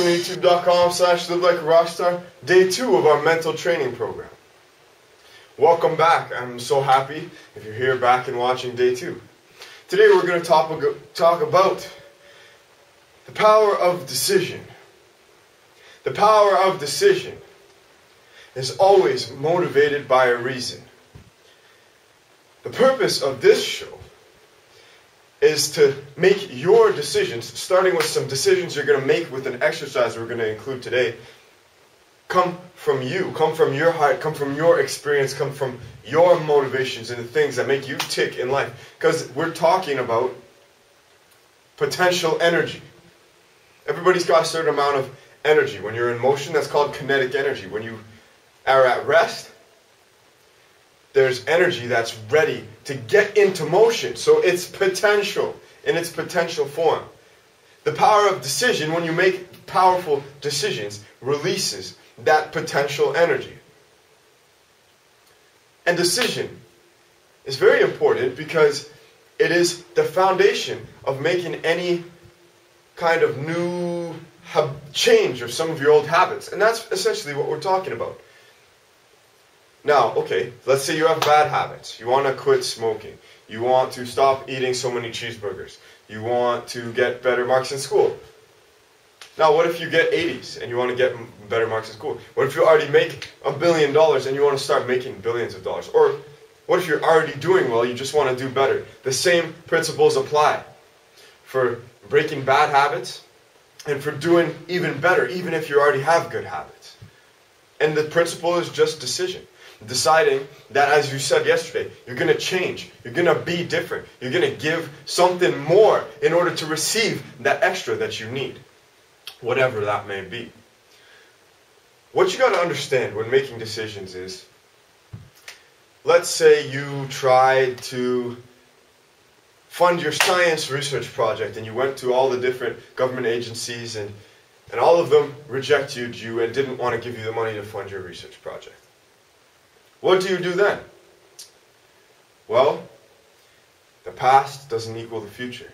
from youtube.com/live like a rockstar, day 2 of our mental training program. Welcome back. I'm so happy if you're here back and watching day 2. Today we're going to talk about the power of decision. The power of decision is always motivated by a reason. The purpose of this show is to make your decisions, starting with some decisions you're going to make with an exercise we're going to include today, come from you, come from your heart, come from your experience, come from your motivations and the things that make you tick in life. Because we're talking about potential energy. Everybody's got a certain amount of energy. When you're in motion, that's called kinetic energy. When you are at rest, there's energy that's ready to get into motion. So it's potential in its potential form. The power of decision, when you make powerful decisions, releases that potential energy. And decision is very important because it is the foundation of making any kind of new change of some of your old habits. And that's essentially what we're talking about. Now, okay, let's say you have bad habits. You want to quit smoking. You want to stop eating so many cheeseburgers. You want to get better marks in school. Now, what if you get 80s and you want to get better marks in school? What if you already make $1 billion and you want to start making billions of dollars? Or what if you're already doing well, you just want to do better? The same principles apply for breaking bad habits and for doing even better, even if you already have good habits. And the principle is just decision. Deciding that, as you said yesterday, you're going to change, you're going to be different, you're going to give something more in order to receive that extra that you need, whatever that may be. What you got to understand when making decisions is, let's say you tried to fund your science research project and you went to all the different government agencies and all of them rejected you and didn't want to give you the money to fund your research project. What do you do then? Well, the past doesn't equal the future.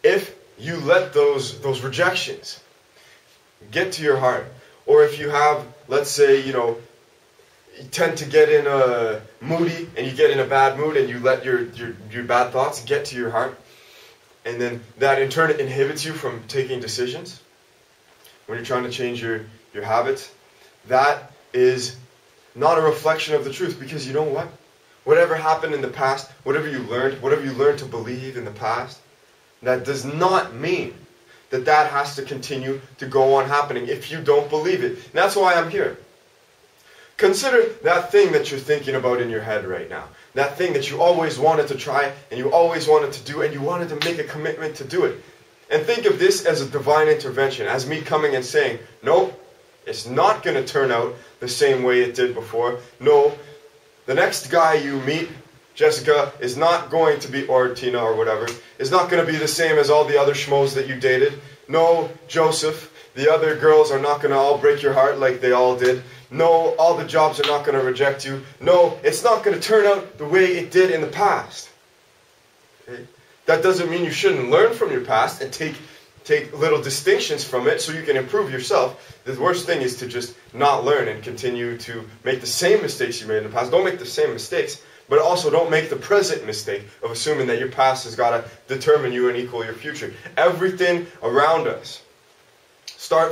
If you let those rejections get to your heart, or if you have, let's say, you tend to get in a moody and you get in a bad mood and you let your bad thoughts get to your heart, and then that in turn inhibits you from taking decisions when you're trying to change your habits, that is not a reflection of the truth, because you know what? Whatever happened in the past, whatever you learned to believe in the past, that does not mean that has to continue to go on happening if you don't believe it. And that's why I'm here. Consider that thing that you're thinking about in your head right now. That thing that you always wanted to try and you always wanted to do and you wanted to make a commitment to do it. And think of this as a divine intervention, as me coming and saying, nope, it's not going to turn out the same way it did before. No, the next guy you meet, Jessica, is not going to be, or Tina or whatever, is not going to be the same as all the other schmoes that you dated. No, Joseph, the other girls are not going to all break your heart like they all did. No, all the jobs are not going to reject you. No, it's not going to turn out the way it did in the past. Okay? That doesn't mean you shouldn't learn from your past and take little distinctions from it so you can improve yourself. The worst thing is to just not learn and continue to make the same mistakes you made in the past. Don't make the same mistakes, but also don't make the present mistake of assuming that your past has got to determine you and equal your future. Everything around us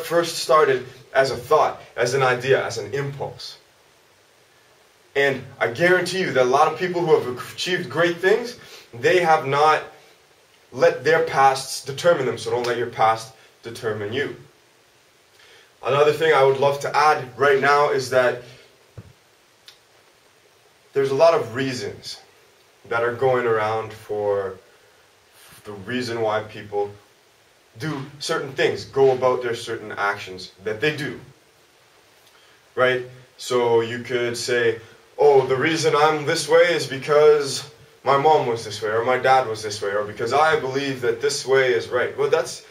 first started as a thought, as an idea, as an impulse. And I guarantee you that a lot of people who have achieved great things, they have not let their pasts determine them, so don't let your past determine you. Another thing I would love to add right now is that there's a lot of reasons that are going around for the reason why people do certain things, go about their certain actions that they do. Right? So you could say, oh, the reason I'm this way is because my mom was this way, or my dad was this way, or because I believe that this way is right. Well, that's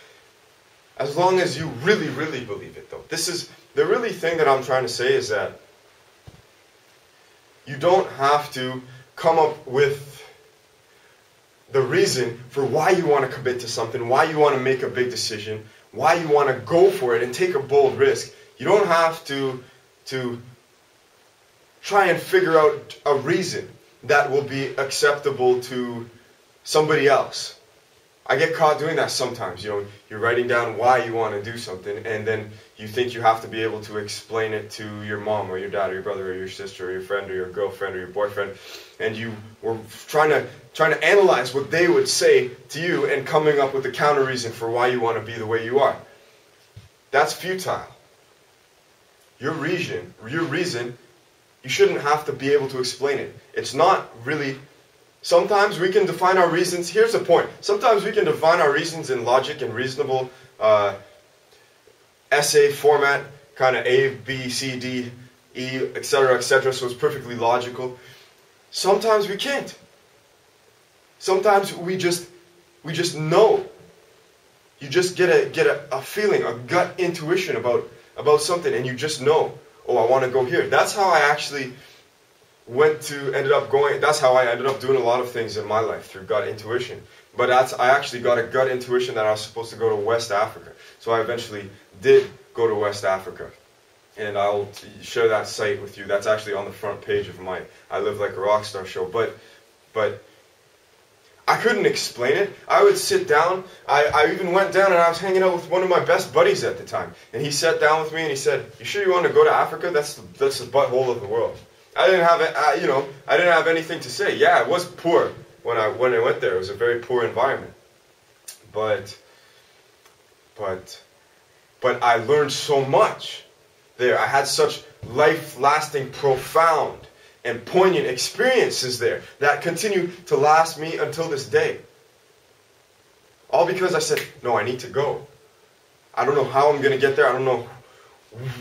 as long as you really, really believe it, though. This is the really thing that I'm trying to say is that you don't have to come up with the reason for why you want to commit to something, why you want to make a big decision, why you want to go for it and take a bold risk. You don't have to try and figure out a reason that will be acceptable to somebody else. I get caught doing that sometimes. You're writing down why you want to do something, and then you think you have to be able to explain it to your mom or your dad or your brother or your sister or your friend or your girlfriend or your boyfriend, and you were trying to analyze what they would say to you and coming up with a counter reason for why you want to be the way you are. That's futile. Your reason, you shouldn't have to be able to explain it. It's not really. Sometimes we can define our reasons. Here's the point. Sometimes we can define our reasons in logic and reasonable essay format, kind of A, B, C, D, E, etc., etc., so it's perfectly logical. Sometimes we can't. Sometimes we just know. You just get a feeling, a gut intuition about something, and you just know, oh, I want to go here. That's how I actually that's how I ended up doing a lot of things in my life, through gut intuition. But I actually got a gut intuition that I was supposed to go to West Africa. So I eventually did go to West Africa. And I'll share that site with you. That's actually on the front page of my I Live Like a Rockstar show. But I couldn't explain it. I would sit down. I even went down and I was hanging out with one of my best buddies at the time. And he sat down with me and he said, "You sure you want to go to Africa? That's the butthole of the world." I didn't have anything to say. Yeah, it was poor when I went there. It was a very poor environment. But I learned so much there. I had such life-lasting, profound, and poignant experiences there that continue to last me until this day. All because I said, no, I need to go. I don't know how I'm going to get there. I don't know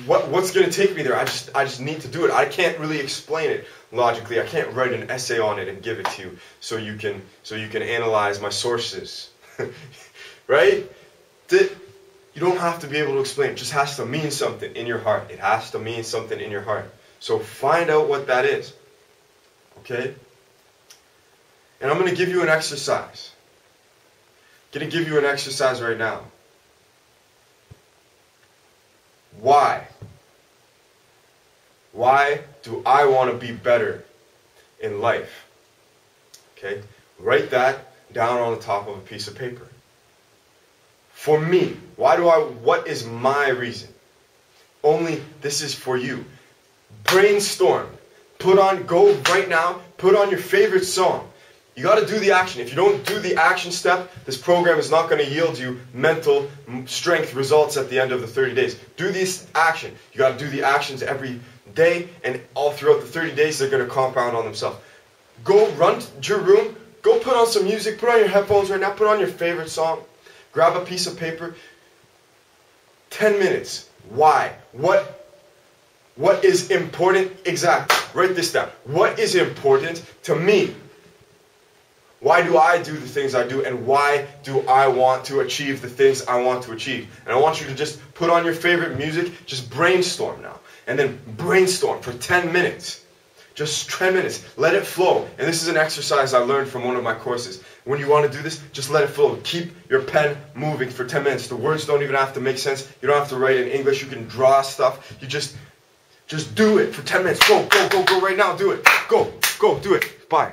what's going to take me there. I just need to do it. I can't really explain it logically. I can't write an essay on it and give it to you so you can analyze my sources. Right? You don't have to be able to explain it. It just has to mean something in your heart. It has to mean something in your heart. So find out what that is. Okay? And I'm going to give you an exercise. I'm going to give you an exercise right now. Why? Why do I want to be better in life? Okay? Write that down on the top of a piece of paper. For me, what is my reason? Only this is for you. Brainstorm. Go right now, put on your favorite song. You got to do the action. If you don't do the action step, this program is not going to yield you mental strength results at the end of the 30 days. Do this action. You got to do the actions every day, and all throughout the 30 days, they're going to compound on themselves. Go run to your room. Go put on some music. Put on your headphones right now. Put on your favorite song. Grab a piece of paper. 10 minutes. Why? What is important? Exactly. Write this down. What is important to me? Why do I do the things I do, and why do I want to achieve the things I want to achieve? And I want you to just put on your favorite music, just brainstorm now. And then brainstorm for 10 minutes. Just 10 minutes. Let it flow. And this is an exercise I learned from one of my courses. When you want to do this, just let it flow. Keep your pen moving for 10 minutes. The words don't even have to make sense. You don't have to write in English. You can draw stuff. You just do it for 10 minutes. Go right now. Do it. Go, do it. Bye.